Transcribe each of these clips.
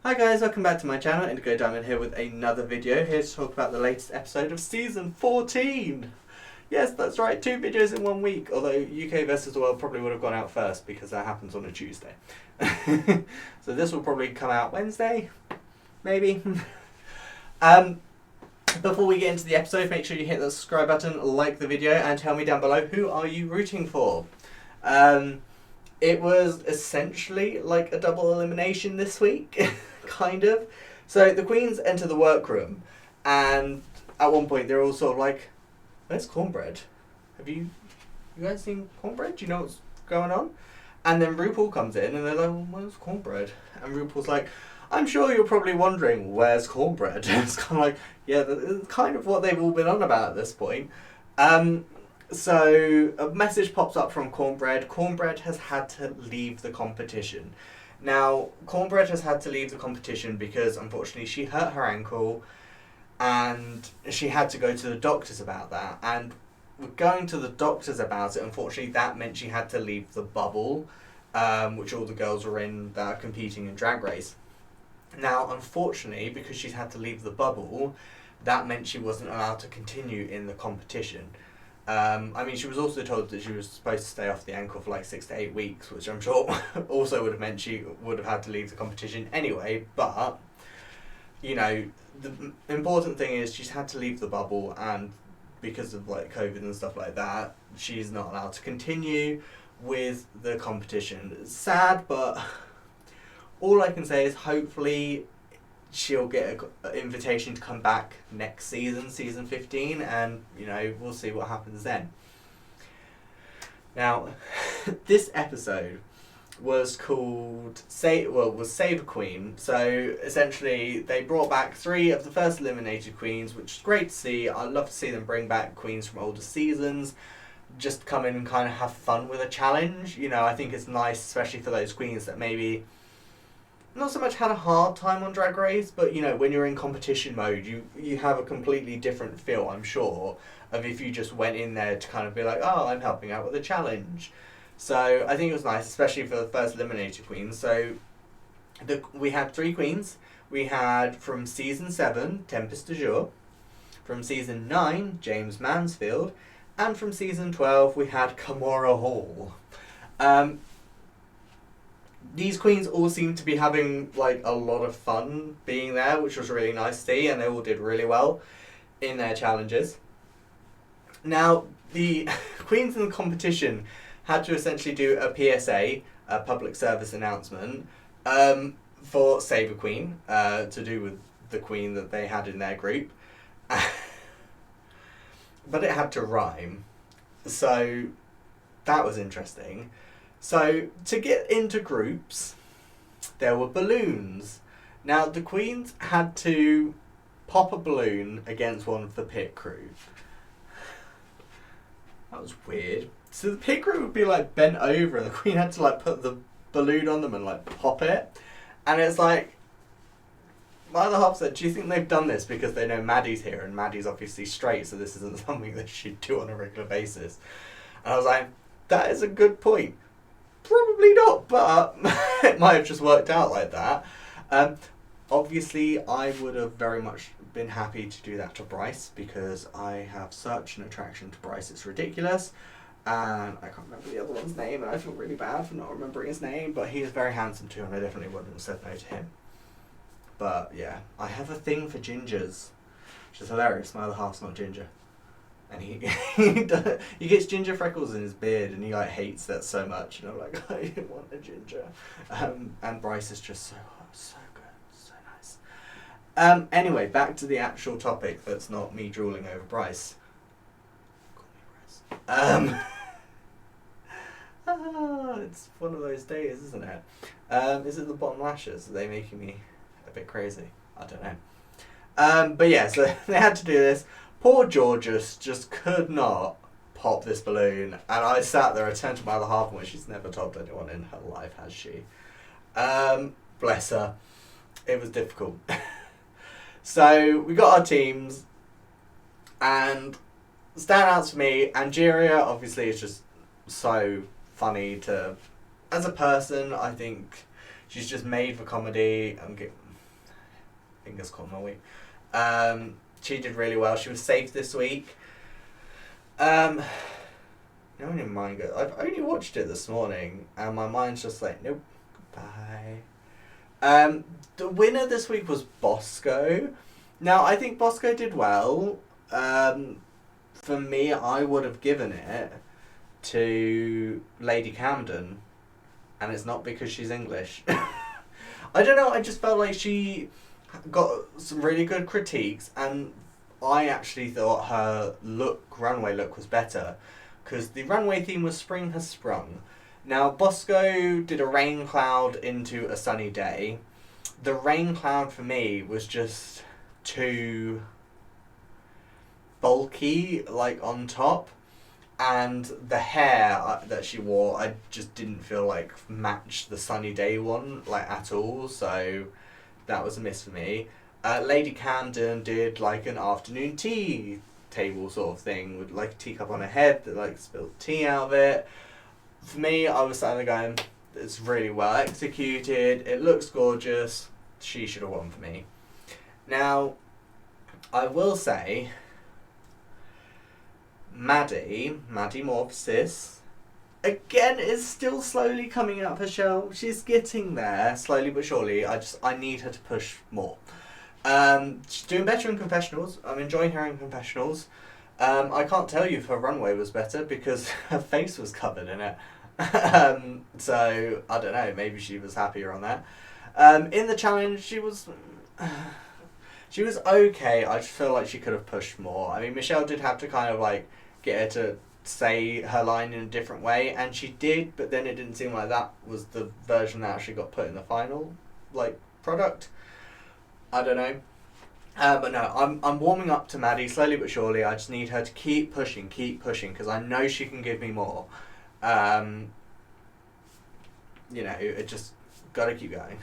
Hi guys, welcome back to my channel. Indigo Diamond here with another video, here to talk about the latest episode of season 14. Yes, that's right, 2 videos in 1 week, although UK versus the World probably would have gone out first because that happens on a Tuesday. So this will probably come out Wednesday, maybe. Before we get into the episode, make sure you hit the subscribe button, like the video, and tell me down below who are you rooting for. It was essentially like a double elimination this week, kind of. So the queens enter the workroom, and at one point they're all sort of like, "Where's Kornbread? Have you guys seen Kornbread? Do you know what's going on?" And then RuPaul comes in, and they're like, "Well, where's Kornbread?" And RuPaul's like, "I'm sure you're probably wondering, where's Kornbread?" It's kind of like, yeah, that's kind of what they've all been on about at this point. So a message pops up from Kornbread. Kornbread has had to leave the competition. Now, Kornbread has had to leave the competition because unfortunately she hurt her ankle and she had to go to the doctors about that. And with going to the doctors about it, unfortunately that meant she had to leave the bubble, which all the girls were in that are competing in Drag Race. Now, unfortunately, because she's had to leave the bubble, that meant she wasn't allowed to continue in the competition. I mean, she was also told that she was supposed to stay off the ankle for like 6 to 8 weeks, which I'm sure also would have meant she would have had to leave the competition anyway. But, you know, the important thing is she's had to leave the bubble, and because of like COVID and stuff like that, she's not allowed to continue with the competition. It's sad, but all I can say is hopefully she'll get an invitation to come back next season, season 15, and, you know, we'll see what happens then. Now, this episode was called Save a Queen. So essentially they brought back 3 of the first eliminated queens, which is great to see. I'd love to see them bring back queens from older seasons, just come in and kind of have fun with a challenge. You know, I think it's nice, especially for those queens that maybe not so much had a hard time on Drag Race, but, you know, when you're in competition mode, you have a completely different feel, I'm sure, of if you just went in there to kind of be like, oh, I'm helping out with a challenge. So I think it was nice, especially for the first eliminated queens. So we had 3 queens. We had from season 7, Tempest du Jour. From season 9, James Mansfield. And from season 12, we had Kimora Hall. These queens all seemed to be having like a lot of fun being there, which was really nice to see, and they all did really well in their challenges. Now, the queens in the competition had to essentially do a PSA, a public service announcement, for Save a Queen, to do with the queen that they had in their group. But it had to rhyme, so that was interesting. So, to get into groups, there were balloons. Now, the queens had to pop a balloon against one of the pit crew. That was weird. So the pit crew would be like bent over and the queen had to like put the balloon on them and like pop it. And it's like, my other half said, do you think they've done this because they know Maddy's here, and Maddy's obviously straight, so this isn't something they should do on a regular basis? And I was like, that is a good point. Probably not, but it might have just worked out like that. Obviously, I would have very much been happy to do that to Bryce because I have such an attraction to Bryce, it's ridiculous. And I can't remember the other one's name, and I feel really bad for not remembering his name, but he is very handsome too, and I definitely wouldn't have said no to him. But yeah, I have a thing for gingers, which is hilarious. My other half's not ginger. And he gets ginger freckles in his beard, and he like hates that so much. And I'm like, I don't want a ginger. And Bryce is just so hot, so good, so nice. Anyway, back to the actual topic. That's not me drooling over Bryce. Call me Bryce. It's one of those days, isn't it? Is it the bottom lashes? Are they making me a bit crazy? I don't know. But yeah, so they had to do this. Poor Jorgeous just could not pop this balloon, and I sat there, I turned to my other half and went, she's never told anyone in her life, has she? Bless her. It was difficult. So we got our teams, and standouts for me, Angeria obviously is just so funny to, as a person, I think she's just made for comedy. fingers caught my week. She did really well. She was safe this week. No one in mind goes. I've only watched it this morning, and my mind's just like, nope, goodbye. The winner this week was Bosco. Now, I think Bosco did well. For me, I would have given it to Lady Camden, and it's not because she's English. I don't know, I just felt like she got some really good critiques, and I actually thought her runway look was better, because the runway theme was Spring Has Sprung. Now, Bosco did a rain cloud into a sunny day. The rain cloud for me was just too bulky, like, on top. And the hair that she wore, I just didn't feel like matched the sunny day one, like, at all. So that was a miss for me. Lady Camden did, like, an afternoon tea table sort of thing with, like, a teacup on her head that, like, spilled tea out of it. For me, I was sat there going, it's really well executed, it looks gorgeous, she should have won for me. Now, I will say, Maddy Morphosis, again, is still slowly coming out of her shell. She's getting there, slowly but surely. I need her to push more. She's doing better in confessionals. I'm enjoying her in confessionals. I can't tell you if her runway was better because her face was covered in it. So, I don't know, maybe she was happier on that. In the challenge, she was okay. I just feel like she could have pushed more. I mean, Michelle did have to kind of, like, get her to say her line in a different way, and she did, but then it didn't seem like that was the version that actually got put in the final, like, product. I don't know. But no, I'm warming up to Maddy slowly but surely. I just need her to keep pushing, because I know she can give me more. You know, it just got to keep going.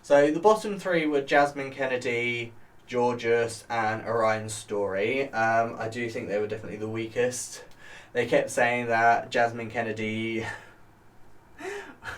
So the bottom three were Jasmine, Kennedie, Jorgeous, and Orion's story. I do think they were definitely the weakest. They kept saying that Jasmine Kennedie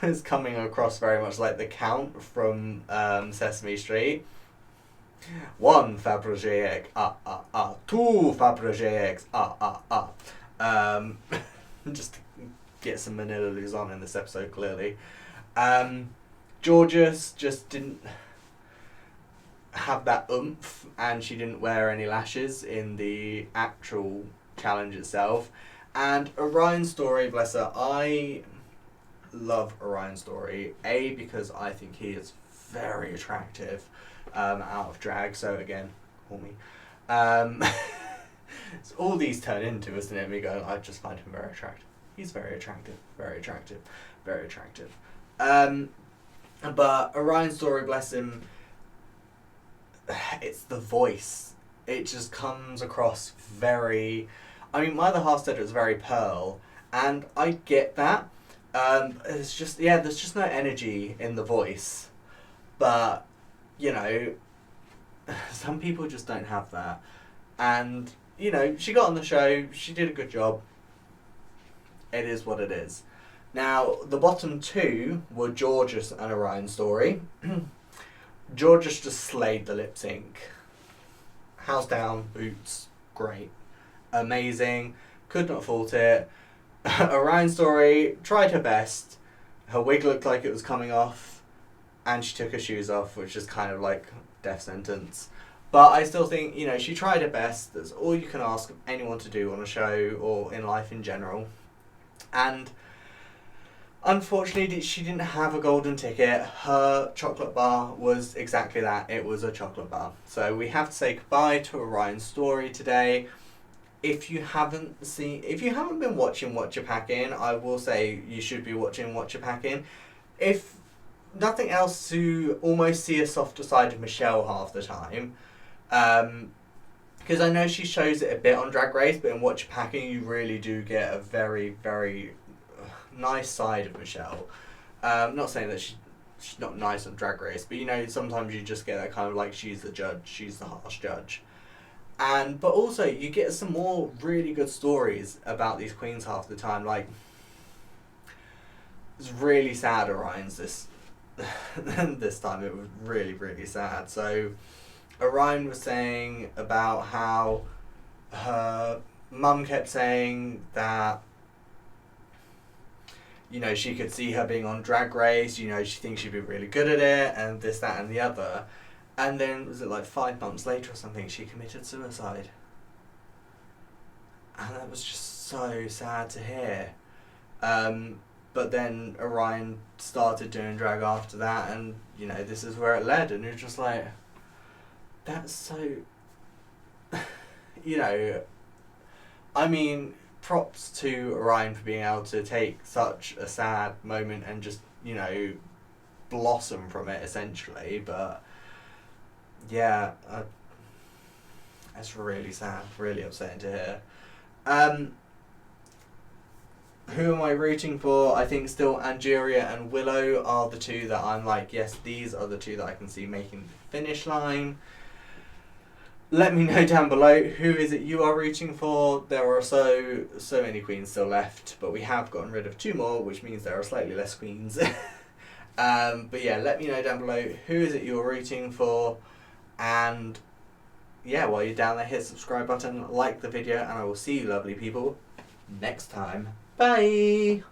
was coming across very much like the Count from Sesame Street. 1 Fabergé egg, ah. 2 Fabergé eggs, ah. Just to get some Manila Luzon in this episode, clearly. Jorgeous just didn't have that oomph, and she didn't wear any lashes in the actual challenge itself. And Orion's story, bless her, I love Orion's story. A, because I think he is very attractive out of drag, so again, call me. It's all these turn into, isn't it? Me going, I just find him very attractive. He's very attractive. But Orion's story, bless him, it's the voice. It just comes across very... I mean, my other half said it was very Pearl, and I get that. It's just, yeah, there's just no energy in the voice. But, you know, some people just don't have that. And, you know, she got on the show, she did a good job. It is what it is. Now, the bottom two were Jorgeous and Orion's story. Jorgeous just slayed the lip sync. House down, boots, great. Amazing. Could not fault it. Orion's story tried her best. Her wig looked like it was coming off, and she took her shoes off, which is kind of like death sentence. But I still think, you know, she tried her best. That's all you can ask anyone to do on a show or in life in general. And unfortunately, she didn't have a golden ticket. Her chocolate bar was exactly that. It was a chocolate bar. So we have to say goodbye to Orion's story today. If you haven't been watching What You're Packing, I will say you should be watching What You're Packing. If nothing else, to almost see a softer side of Michelle half the time. Because I know she shows it a bit on Drag Race, but in What You're Packing, you really do get a very, very nice side of Michelle. Not saying that she's not nice on Drag Race, but you know, sometimes you just get that kind of like, she's the judge, she's the harsh judge. But also, you get some more really good stories about these queens half the time. Like, it's really sad Orion's this time it was really, really sad. So Orion was saying about how her mum kept saying that, you know, she could see her being on Drag Race, you know, she thinks she'd be really good at it, and this, that, and the other. And then, was it like 5 months later or something, she committed suicide. And that was just so sad to hear. But then Orion started doing drag after that, and, you know, this is where it led, and you're just like, that's so, you know, I mean, props to Orion for being able to take such a sad moment and just, you know, blossom from it, essentially, but, yeah, that's really sad, really upsetting to hear. Who am I rooting for? I think still Angeria and Willow are the two that I'm like, yes, these are the two that I can see making the finish line. Let me know down below, who is it you are rooting for? There are so many queens still left, but we have gotten rid of 2 more, which means there are slightly less queens. But yeah, let me know down below, who is it you're rooting for? And yeah, while you're down there, hit the subscribe button, like the video, and I will see you lovely people next time. Bye!